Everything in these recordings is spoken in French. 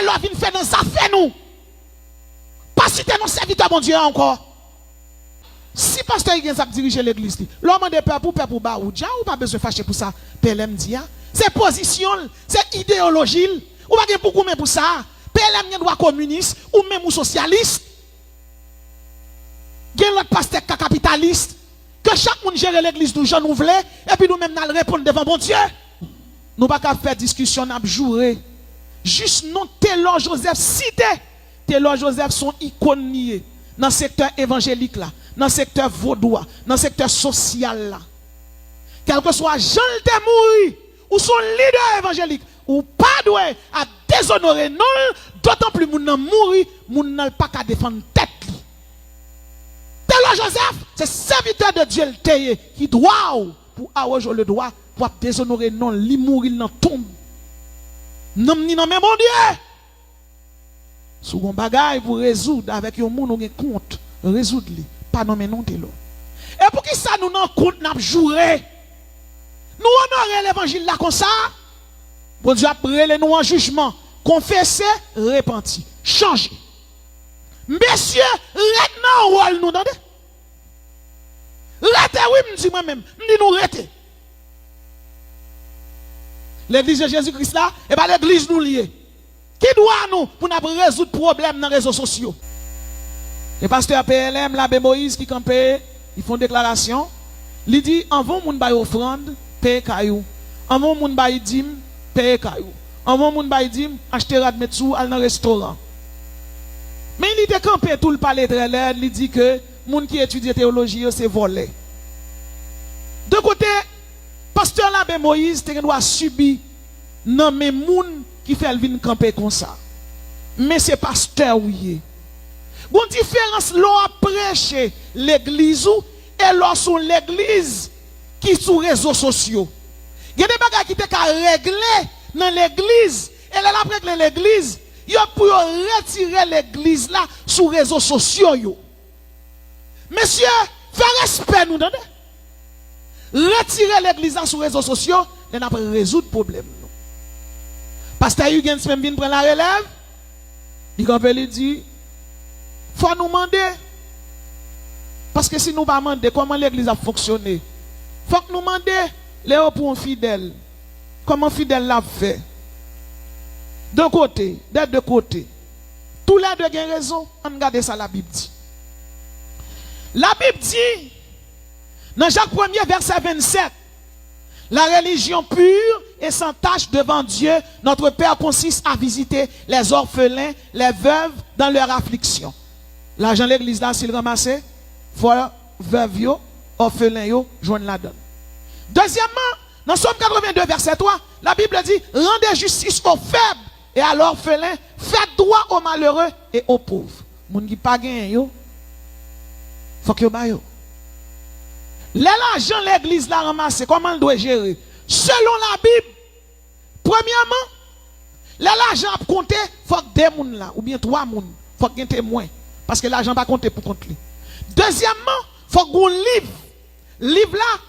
l'on vient faire dans sa fait nous. Pas si t'es non serviteur mon Dieu encore. Si pasteur il a dirigé l'église, l'homme de peur pour ba ou déjà ou pas besoin de fâcher pour ça. PLM dit c'est position, c'est idéologie. Ou pas beaucoup mais pour ça. PLM doit communiste ou même socialiste. Il y a l'autre pasteur capitaliste. Que chaque monde gère l'église nous gens voulons et puis nous même nous répondre devant bon Dieu. Nous pas qu'à faire discussion n'a jouer. Juste non Taylor Joseph cité. Taylor Joseph son icône nié dans le secteur évangélique là, dans le secteur vaudois, dans le secteur social là. Quel que soit Jean te mouri ou son leader évangélique ou pas doué à déshonorer non, d'autant plus moun nan mouri, moun nan pas qu'à défendre tête li. Taylor Joseph, c'est serviteur de Dieu le qui doit pour avoir le droit pour déshonorer non, li mourir dans tombe. Non ni non mais mon Dieu. Si vous avez un bagage pour résoudre avec un monde qui compte, résoudre-le. Pas nommer non Taylor. Et pour qui ça nous n'en compte, n'a joué. Nous honorer l'évangile là comme ça. Bon Dieu après nous en jugement. Confesser, repentir. Changer. Messieurs, maintenant rôle nous entendez? Rete oui, me dit moi-même. Me dit nous rete. L'église de Jésus-Christ là, et pas l'église nous liée. Qui doit nous pour nous résoudre problème dans les réseaux sociaux? Le pasteur PLM, l'abbé Moïse qui campait, ils font déclaration. Il dit, en vont moun bay offrande, paye caillou. En vont moun bay dim, paye caillou. En vont moun bay dim, acheter rad metsou, al dans restaurant. Mais il était campé tout le palais très l'air, il dit que moun qui étudie théologie, c'est volé. De côté, pasteur l'abbé Moïse, te doit subir non mais moun qui fait le camper comme ça. Mais c'est pasteur oui. Bon différence l'on a prêché l'église et l'on sur l'église qui sur les réseaux sociaux. Il y a des bagages qui étaient régler dans l'église et là après régler l'église, il y a pour retirer l'église là sur les réseaux sociaux yo. Monsieur, fais respect nous entendez? Retirer l'église là sur les réseaux sociaux, et après résoudre problème. Pasteur Huygens même vient prendre la relève. Il dit, faut nous demander. Parce que si nous ne pas demander comment l'église a fonctionné, faut que nous demandions les pour un fidèle. Comment fidèle l'a fait. D'un côté, des deux côtés. Tous les deux ont raison. On regarde ça la Bible dit. La Bible dit, dans Jacques 1er, verset 27, la religion pure et sans tache devant Dieu, notre Père consiste à visiter les orphelins, les veuves dans leur affliction. L'argent de l'église là, s'il ramasse, faut veuve yo, orphelin yo, joindre la donne. Deuxièmement, dans Somme 82, verset 3, la Bible dit, rendez justice aux faibles et à l'orphelin, faites droit aux malheureux et aux pauvres. Moun qui pas gain yo, faut que yo ba yo. L'argent de l'église l'a ramassé, comment il doit gérer? Selon la Bible, premièrement, l'argent a compté, il faut que deux personnes là, ou bien trois personnes, il faut qu'il y ait un témoin. Parce que l'argent va compter pour compter. Deuxièmement, il faut qu'on livre. Livre là,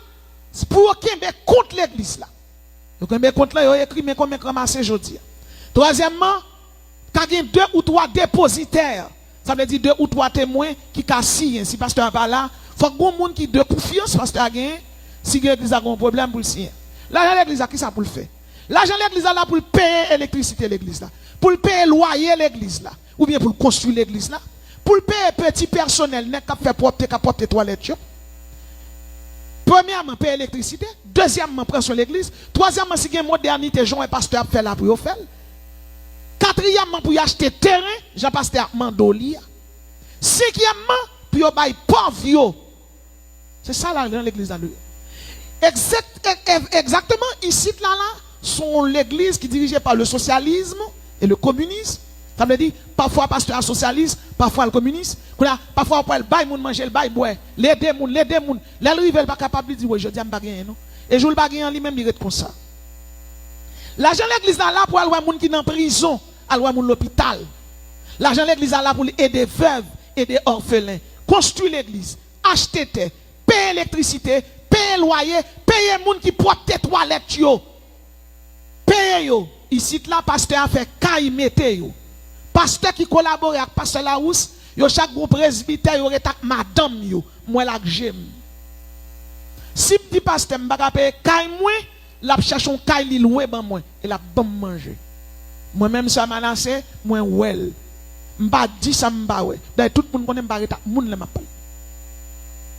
c'est pour qu'il y ait contre l'église là. Donc, il y a contre là, il y a écrit, mais comment ramasser aujourd'hui. Troisièmement, quand il y a deux ou trois dépositaires, ça veut dire deux ou trois témoins qui cassent, si pasteur n'est pas là, il faut que les gens qui de confiance, parce que si l'église a un problème pour le signer. L'argent de l'église a qui ça pour le faire? L'argent de l'église a là pour payer l'électricité de l'église là. Pour payer le loyer de l'église là. Ou bien pour construire l'église là. Pour payer petit personnel, n'est qu'à faire porter toilettes. Premièrement, payer l'électricité. Deuxièmement, prendre sur l'église. Troisièmement, si il y a une modernité, Jean et pasteur fait là pour y faire. Quatrièmement, pour y acheter terrain, Jean pasteur Mandolia. Cinquièmement, pour y bailler pauvre. C'est ça là dans l'église là. Exactement, ici là, sont l'église qui est dirigée par le socialisme et le communisme. Ça veut dire, parfois pasteur socialiste, parfois le communiste. Parfois, on le bail, moun manger le bail, boire. Les deux moun. Les rives, pas capable de dire, oui, je dis, je ne pas gagner, non. Et je ne pas gagner lui-même, il est comme ça. L'argent de l'église là pour aller voir moun qui est en prison, aller voir moun l'hôpital. L'argent de l'église là pour aider veuves et des orphelins. Construire l'église, acheter terre, payer l'électricité, payer loyer, payer moun qui porte tes toilettes yo. Payer yo. Ici là pasteur a fait caille mette yo. Pasteur qui collabore avec pasteur Larousse, yo chaque groupe presbytère yo retak madame yo, moi la j'aime. Si petit pasteur m'pa payer kay moi, la cherche un kay li loué ban moi et la bon manger. Moi même ça menacé, moi well. M'pa dit ça m'pa ouais. D'ailleurs tout le monde connaît m'pa retak moun le m'a parlé.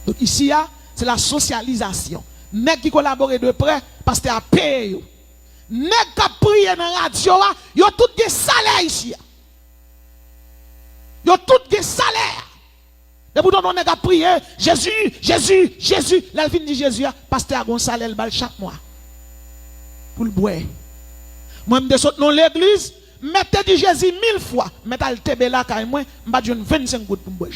Donc ici c'est la socialisation. Nèg qui collabore de près, pasteur a payé yo. Nèg qui prié dans radio yo tout des salaire ici. Yo tout des salaire. Et pourtant on nèg a prié Jésus, Jésus, Jésus. Là il vient dire Jésus, pasteur a gon salaire le bal chaque mois. Pour le boire. Moi me descend dans l'église, mettez dit Jésus 1000 fois, mettez le tebe là kay moi, m'pa donne 25 gouttes pour boire.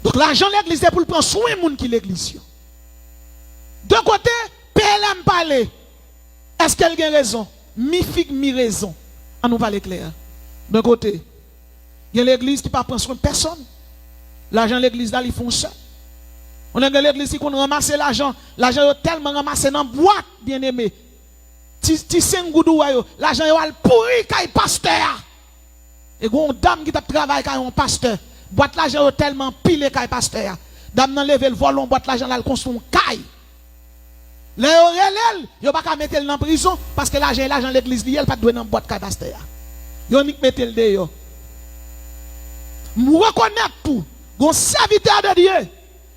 Donc l'argent de l'église c'est pour prendre soin de gens qui l'église. De côté, PLM parle. Est-ce qu'elle a raison? Mi figue, mi raison. On nous parle clair. De côté, il y a l'église qui ne prend soin de personne. L'argent de l'église là, ils font ça. On a l'église qui ramasse l'argent. L'argent est tellement ramassé dans la boîte, bien aimé. Ti sengoudou l'argent est pourri quand il pasteur. Et une dame qui travaille quand un pasteur. Boîte l'argent est tellement pilé quand il pasteur. Dame nan leve le volant, boîte l'argent là, elle construit un caille. Les relève, yo pas qu'à mettre dans prison parce que l'argent de l'église li, elle pas doué dans boîte caille pasteur. Yo ni mettre le de yo. M'ou reconnaître tout. Gon serviteur de Dieu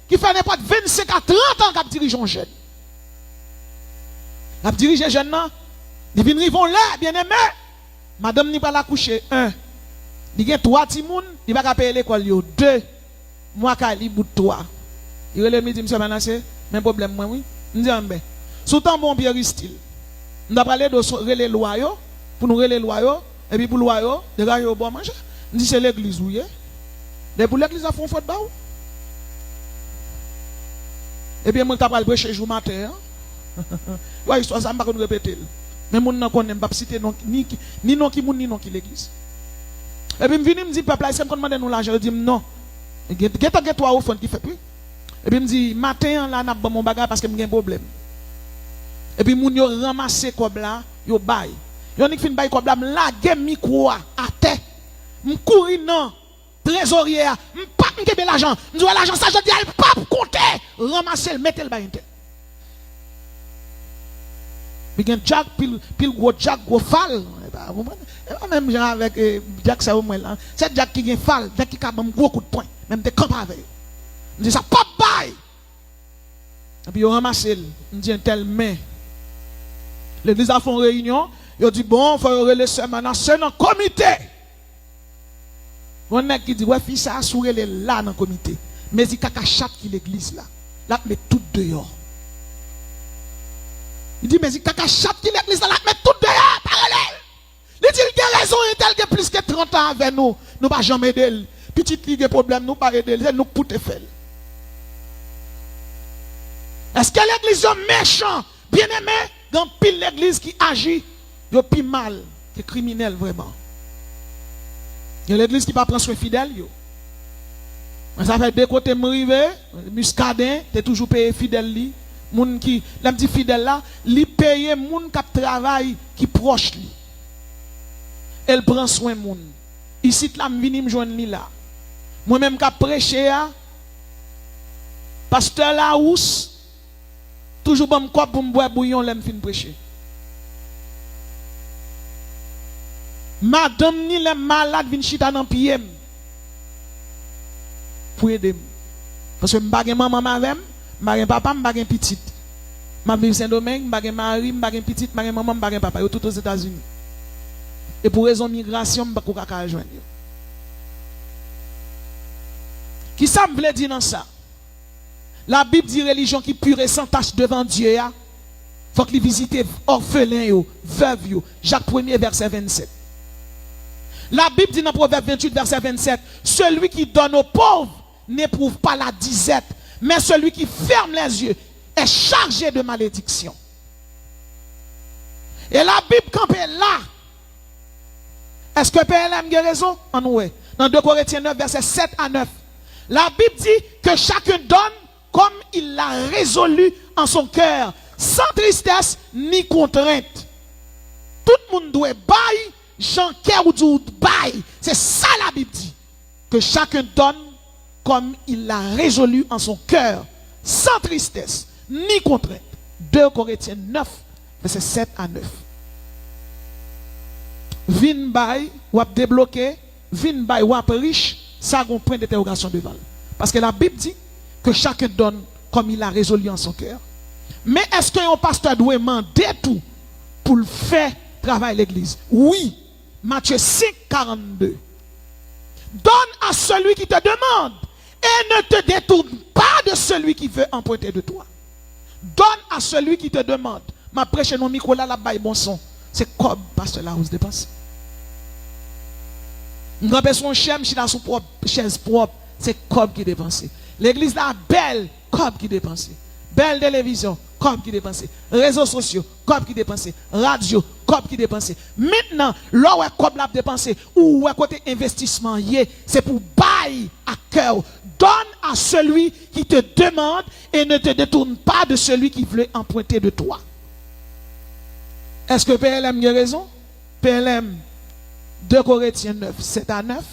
qui fait n'importe 25 à 30 ans qui dirige un jeune. La dirige jeune nan, il vient rivon là, bien aimé. Madame ni pas la coucher 1. Il y a 3 timoun, il va pas payer l'école yo 2. Moi ka li bout 3. Il relève midi monsieur menacé, même problème moi oui. Nous disons sous temps bon Pierre style. Nous avons parlé de relais loi yo pour nous relais loi yo et puis pour loi yo, de gars yo bon manger. Nous dit c'est l'église oui. Les pour l'église a font faute ba ou. Et bien moi capable prêcher jour matin. Ouais, histoire ça pas qu'on répéter. Mais mon nan connaît pas citer non ni non qui moun ni non qui l'église. Et puis me vini me dit peuple c'est me demander nous l'argent, je dis non. Geta toi au fond qui fait plus. Et puis me dit matin là n'a pas mon bagage parce que me gen problème. Et puis moun yo ramasser comme là, yo bay. Yo ni fin bay comme là, la gen micro à terre. Me courir non trésorier, me pas me kebe l'argent. Me dit l'argent ça je dis elle pas compter, ramasser le mettre le bay inter. Puis gen jack pile gros jack gros fall. Même genre avec jack ça au moins là. C'est jack qui gen fall, jack qui a un gros coup de poing, même des camp avec. Me dit ça pas bay. Et puis, ils ont ramassé, ils dit tel main. L'église a fait une réunion, ils ont dit bon, il faut relayer maintenant, c'est dans le comité. On a qui dit, ouais, fils, ça a souré là dans le comité. Mais il y a un chat qui l'église là. Là, met tout dehors. Il dit, mais il y a un chat qui l'église là, met tout dehors, parallèle. Il dit, il a raison, il a plus que 30 ans avec nous. Nous ne pas jamais aider. Petit ligue problème, nous ne pas aider. C'est nous pour te faire. Est-ce que l'église est méchant, bien aimé, dans pile l'église qui agit, il plus mal que criminel vraiment. Il y a l'église qui va prendre soin fidèle. Ça fait deux côtés m'rivé, muscadin, tu es toujours payé fidèle li. Moun qui, la dit fidèle là, li paye moun qui travaille qui proche li. Elle prend soin moun. Ici là m'vini m'joindre li là. Moi même qui prêcher pasteur Larousse toujours bon quoi pour me boire bouillon l'aime fin prêcher. Madame ni les malades vinn chita dans pied pour aider. Parce que m'pa gen maman avec m'pa gen papa, m'pa gen petite. M'a vivre Saint-Domingue, m'pa gen mari, m'pa gen petite, m'pa gen maman, m'pa gen papa, yo tout aux États-Unis. Et pour raison migration, m'pa ka joindre. Qui ça me veut dire dans ça? La Bible dit religion qui pure et sans tache devant Dieu. Il faut qu'il visite orphelins, veuves. Jacques 1er, verset 27. La Bible dit dans Proverbe 28, verset 27, celui qui donne aux pauvres n'éprouve pas la disette, mais celui qui ferme les yeux est chargé de malédiction. Et la Bible campée là. Est-ce que PLM a raison? En ouais. Dans 2 Corinthiens 9, verset 7 à 9. La Bible dit que chacun donne comme il l'a résolu en son cœur, sans tristesse ni contrainte. Tout le monde doit bailler, Jean Kerr ou dit bailler. C'est ça la Bible dit. Que chacun donne comme il l'a résolu en son cœur, sans tristesse, ni contrainte. 2 Corinthiens 9, verset 7 à 9. Vin bay, ou ap débloqué, vin bay, ou ap riche, ça a un point d'interrogation devant. Parce que la Bible dit que chacun donne comme il a résolu en son cœur. Mais est-ce qu'un pasteur doit demander tout pour le faire travailler l'église? Oui. Matthieu 5, 42. Donne à celui qui te demande et ne te détourne pas de celui qui veut emprunter de toi. Donne à celui qui te demande. Ma prêche non micro là, la baille bon son. C'est comme pasteur là où se dépense. Nous avons son chien, qui a son propre chaise propre. C'est comme qui dépense. L'église là, belle, comme qui dépense. Belle télévision, comme qui dépense. Réseaux sociaux, comme qui dépense. Radio, comme qui dépense. Maintenant, là où est comme la dépense, ou où est côté investissement, c'est pour bailler à cœur. Donne à celui qui te demande et ne te détourne pas de celui qui veut emprunter de toi. Est-ce que PLM a raison? PLM 2 Corinthiens 9, 7 à 9.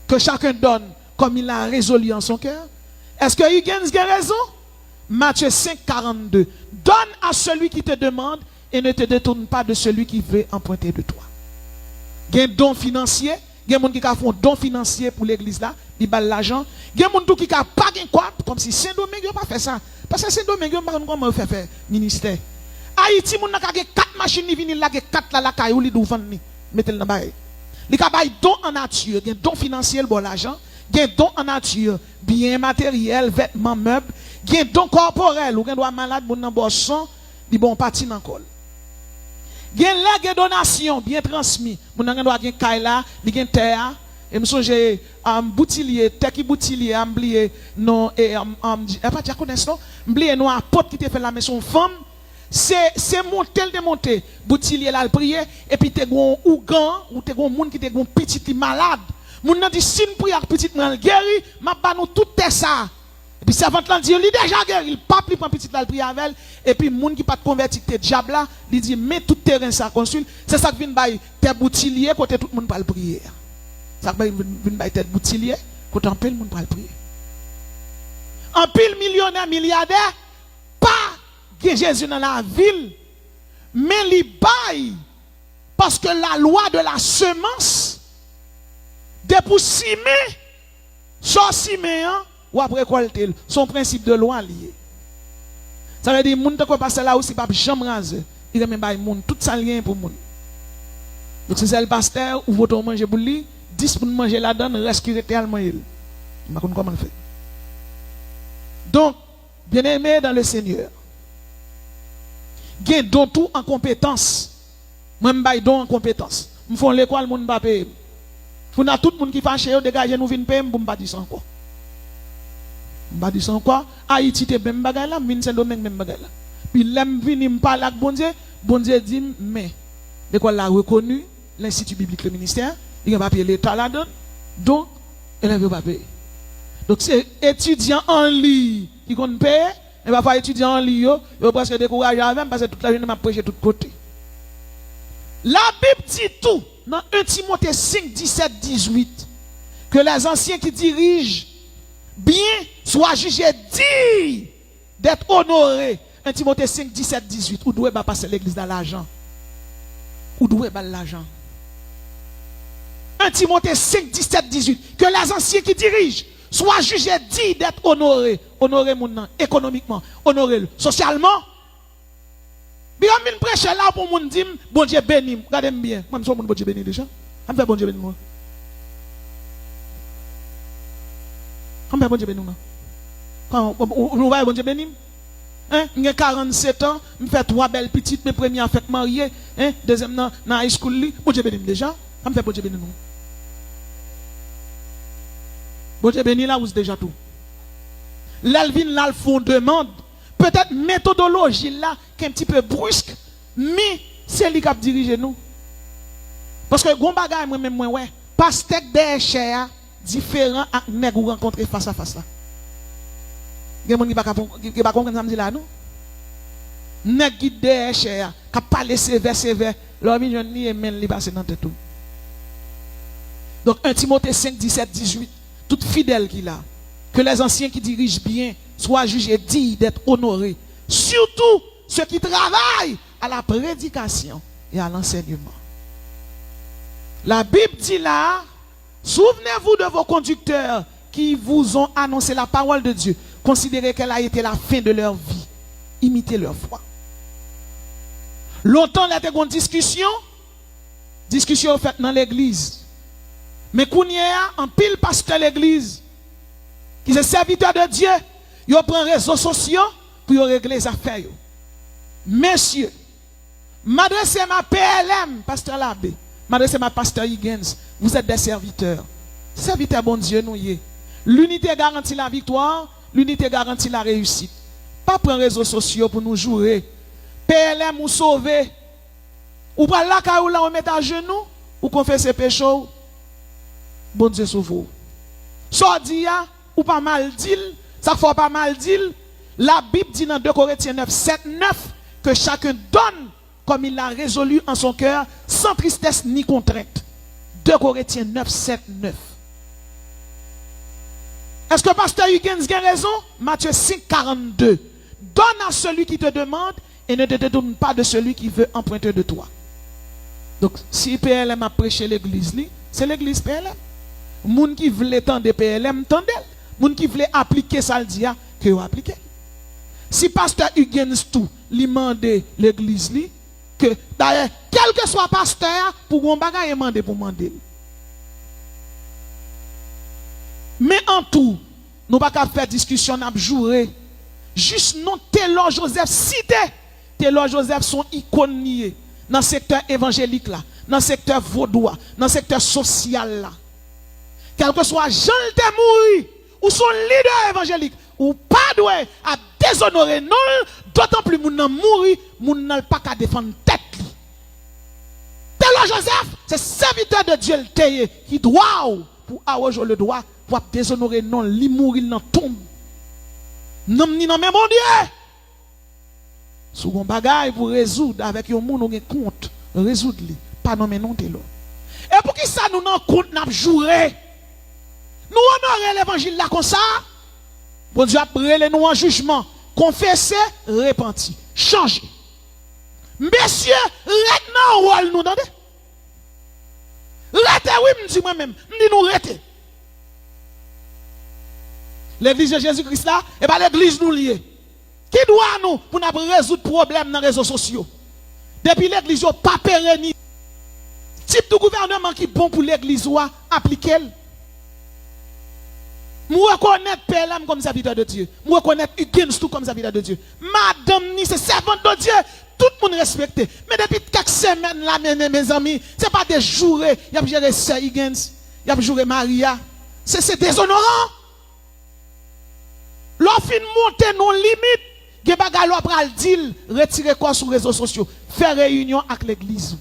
Que chacun donne comme il a résolu en son cœur. Est-ce que Huygens a raison? Matthieu 5, 42. Donne à celui qui te demande et ne te détourne pas de celui qui veut emprunter de toi. Il y a un don financier. Il y a des gens qui font un don financier pour l'église là. Ils baillent l'argent. Il y a des gens qui n'ont pas de quoi. Comme si Saint-Domingue n'a pas fait ça. Parce que Saint-Domingue n'a pas comment faire ministère. Haïti, il y a 4 machines qui viennent là, 4 là, qui ont vendre. Mettez-le dans le bail. Il y a des dons en nature. Il y a des dons financiers pour l'argent. Il y a des dons en nature. Biens matériels, vêtements, meubles. Il y a des dons corporels. Ou il y a des malades, qui ont des sang, qui ont parti dans le col. Il y a des donations bien transmises. Il y a des kaila, il y a des terre. Et je me suis boutillier, teki boutillier, amblié, non, et pas dire connaître non, amblié non apôtre qui te fait la maison femme. C'est monter le démonter, boutillier là le prier et puis t'es gon ougan ou t'es gon monde qui t'es gon petit qui malade. Moun nan dit si nous prier petit nan guéri, m'a ba nous tout ça. Et puis servante là dit il déjà guéri, il pas plus prend petit là le prier avec elle et puis moun qui pas converti te diable là, il dit mais tout terrain ça consul, c'est ça qui vient bailler tes boutillier côté tout le monde pas le prier. Ça vient bailler tête boutillier côté en pile monde pas le prier. En pile millionnaire milliardaire pas que Jésus dans la ville, mais il baille parce que la loi de la semence, de pour simer, soit simer ou après récolter, son principe de loi lié. Ça veut dire que les gens qui passent là aussi, pas jamais raser. Il remet baille moun, tout ça lien pour moun. Donc si c'est le pasteur ou votre manger pour lui, 10 pour manger la donne, reste qui tellement il. Je ne sais pas comment le faire. Donc, bien aimé dans le Seigneur, gen don tout en compétence. Moi m'bay don en compétence. Me font l'école moun pas payer. Pour na tout monde qui fâché yo dégager nous vinn payer m'pa di sans quoi. M'pa di sans quoi. Haïti te même bagay là, mine Saint-Domingue même bagay là. Puis l'aime vinn me parler avec bon Dieu dit mais l'école l'a reconnu l'institut biblique le ministère, il va payer l'état là-dedans. Donc élève pas payer. Donc c'est étudiant en ligne qui compte payer. Et parfois étudier en ligne, ils presque découragé même parce que toute la journée m'a prêché de tous côtés. La Bible dit tout dans 1 Timothée 5, 17, 18 que les anciens qui dirigent bien soient jugés dignes d'être honorés. 1 Timothée 5, 17, 18. Où doit passer l'église dans l'argent? Où doit passer l'argent? 1 Timothée 5, 17, 18. Que les anciens qui dirigent soient jugés dignes d'être honorés. Honorer mon nom économiquement, honorer socialement. Bien, je prêche là pour mon dire, bon Dieu béni. Regardez bien. Moi, je suis bon Dieu béni déjà. Je fais bon Dieu béni. Moi, je fais bon Dieu béni. Quand on va bon Dieu béni. J'ai 47 ans, je fais 3 belles petites, mes premières fêtes mariées. Deuxième dans high school. Bon Dieu béni déjà. Je fais bon Dieu béni. Bon Dieu béni là, vous déjà tout. L'Alvin là le fond demande peut-être méthodologie là qui est un petit peu brusque mais c'est lui qui a dirigé nous parce que gon bagay moi même moi ouais pasteur des chers différent à nèg ou rencontrer face à face là gen moun qui pas comprendre ça me dit là non nèg qui des chers qui parle sévère, leur million ni et men li passe dans tête tout. Donc 1 Timothée 5, 17, 18, tout fidèle qu'il a, que les anciens qui dirigent bien soient jugés dignes d'être honorés, surtout ceux qui travaillent à la prédication et à l'enseignement. La Bible dit là, souvenez-vous de vos conducteurs qui vous ont annoncé la parole de Dieu. Considérez qu'elle a été la fin de leur vie. Imitez leur foi. Longtemps, il y a eu une discussion faite dans l'église. Mais quand il y a un pile pasteur de l'église, qui est serviteur de Dieu, il prend les réseaux sociaux pour régler les affaires. Messieurs, m'adresse ma PLM, pasteur Labbé, m'adresse ma pasteur Higgins, vous êtes des serviteurs. Serviteurs, bon Dieu, nous y est. L'unité garantit la victoire, l'unité garantit la réussite. Pas prendre les réseaux sociaux pour nous jouer. PLM ou sauver. Ou pas là, quand on met à genoux, ou confesser péché. Bon Dieu, sauve vous. Ça dit, ou pas mal dit, ça fait pas mal dit. La Bible dit dans 2 Corinthiens 9, 7, 9, que chacun donne comme il l'a résolu en son cœur, sans tristesse ni contrainte. 2 Corinthiens 9, 7, 9. Est-ce que pasteur Higgins a raison? Matthieu 5, 42. Donne à celui qui te demande et ne te donne pas de celui qui veut emprunter de toi. Donc, si PLM a prêché l'église, c'est l'église PLM. Moun qui voulait tendre PLM, tendez. Moun qui voulait appliquer ça, le dit, que vous appliquez. Si pasteur Higgins tout, lui demande l'église, que d'ailleurs, quel que soit pasteur, pour un bagage, demander pour demander. Mais en tout, nous ne pouvons pas faire discussion, nous jouer. Juste non, Taylor Joseph cité. Taylor Joseph sont icônes liées dans le secteur évangélique là, dans le secteur vaudois, dans le secteur social là. Quel que soit Jean te mouri ou son leader évangélique ou pas doué à déshonorer non, d'autant plus moun nan mouri, moun nan pas qu'à défendre tête li. Taylor Joseph, c'est serviteur de Dieu le taillé qui doit pour avoir le droit pour déshonorer non, li mourir dans tombe. Non ni nan même bon Dieu. Sous un bagage pour résoudre avec un monde qui compte, résoudre li, pas nommer non Taylor. Et pour qui ça nous nan compte n'a jouer? Nous honorer l'évangile là comme ça. Bon Dieu a brûlé nous en jugement, confesser, repentir, changer. Messieurs, retenez rôle nous entendez? Rete oui, me dit moi-même, me dit nous rete. L'église de Jésus-Christ là, et pas l'église nous liée. Qui doit nous pour nous résoudre problème dans les réseaux sociaux? Depuis l'église n'a pas pérennisé. Type de gouvernement qui est bon pour l'église ou appliquer. Moi reconnaître PLM comme serviteur de Dieu. Moi reconnaître Higgins tout comme serviteur de Dieu. Madame ni c'est servante de Dieu. Tout le monde respecté. Mais depuis quelques semaines là, mes amis, ce n'est pas des jours. Il y a géré Sir Higgins, il y a géré Maria. C'est déshonorant. L'offre monter nos limites. Ge bagay lo pral dil, retirer quoi sur les réseaux sociaux, faire réunion avec l'église.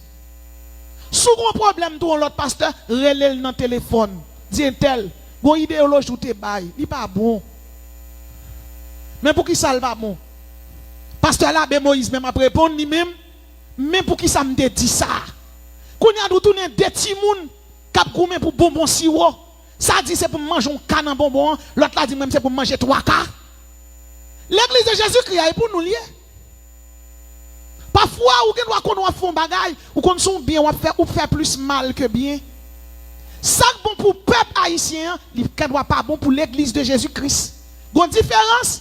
Si vous avez un problème tout l'autre pasteur, relève dans le téléphone, dit tel, bon idéologie ou te bail, il pas bon. Mais pour qui ça va bon? Pasteur là, Moïse même après répondre lui même, mais pour qui ça me dit ça? Qu'on y a nous tourner des petits moun cap gourmet pour bonbon sirop. Ça dit c'est pour manger un canne bonbon, l'autre là dit même c'est pour manger 3 cas. L'église de Jésus-Christ est pour nous lier. Parfois, ou qu'on doit faire un bagage, ou qu'on sont bien, ou faire plus mal que bien. Ça bon pour le peuple haïtien, il ne doit pas bon pour l'église de Jésus-Christ. Il y a une différence.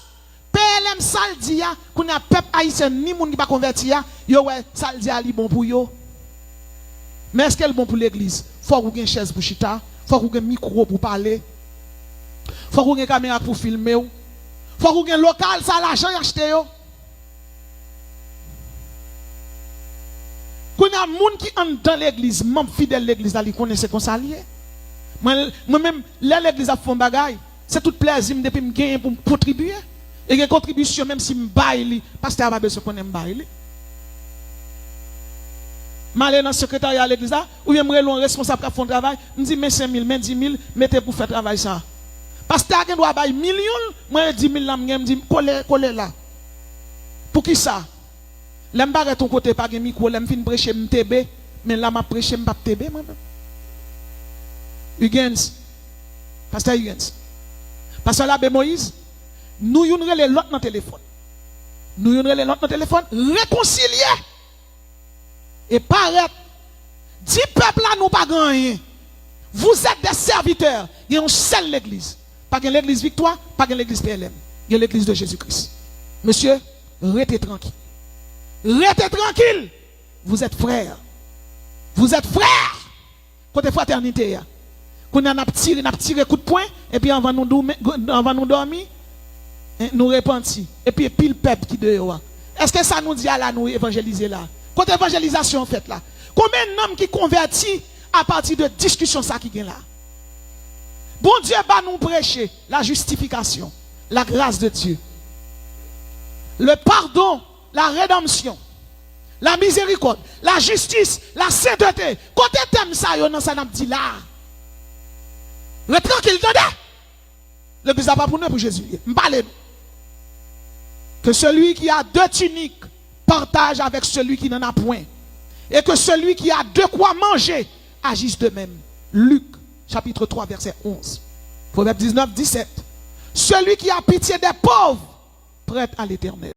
PLM Saldia, qu'on a peuple haïtien, ni moun qui pas converti, yo ouais, Saldia li bon pour yo. Mais est-ce qu'elle est bon pour l'église? Faut qu'on ait une chaise pour chita, faut qu'on ait un micro pour parler, faut qu'on ait une caméra pour filmer. Faut qu'on ait un local, ça l'argent acheté yo. Quand il y a des gens qui entrent dans l'église, même fidèle de l'église, ils connaissent qu'on s'allie. Moi-même, l'église a fait un bagage. C'est tout plaisir depuis que je gagne pour contribuer. Et une contribution, même si je baille, parce que je n'ai pas besoin de bailler. Je vais dans le secrétariat de l'église, ou bien je vais un responsable qui fait un travail, je me dis, mais 5 000, mais 10 000, mettez pour faire travail ça. Parce que tu dois bailler millions, moi 10 000 là, je me dis, collez là. Pour qui ça? L'aime pas ton côté pas de micro, l'aime fin prêcher m'TB, mais là m'a prêcher m'pas TB moi-même. Huygens, pasteur Huygens. Pasteur l'abbé Moïse, nous yon relè l'autre dans téléphone. Nous yon relè l'autre dans téléphone, réconcilier. Et paraître, dit peuple là nous pas gagné. Vous êtes des serviteurs. Il y a une seule l'église. Pas que l'église Victoire, pas que l'église PLM. Il y a l'église de Jésus-Christ. Monsieur, restez tranquille. Restez tranquille. Vous êtes frères. Vous êtes frères. Côté fraternité. Quand on a tiré coup de poing, et puis avant nous dormir, nous repentir. Et puis pile peuple qui dehors. Est-ce que ça nous dit à la nous évangéliser là? Côté évangélisation fait là. Combien d'hommes qui convertis à partir de discussion ça qui est là? Bon Dieu va nous prêcher la justification, la grâce de Dieu, le pardon, la rédemption, la miséricorde, la justice, la sainteté. Côté thème ça, yon nan ça n'a dit là. Le tranquille, attendez. Le plus pas pour nous pour Jésus. M'parle. Que celui qui a deux tuniques partage avec celui qui n'en a point. Et que celui qui a de quoi manger agisse de même. Luc chapitre 3 verset 11. Proverbe 19, 17. Celui qui a pitié des pauvres prête à l'Éternel.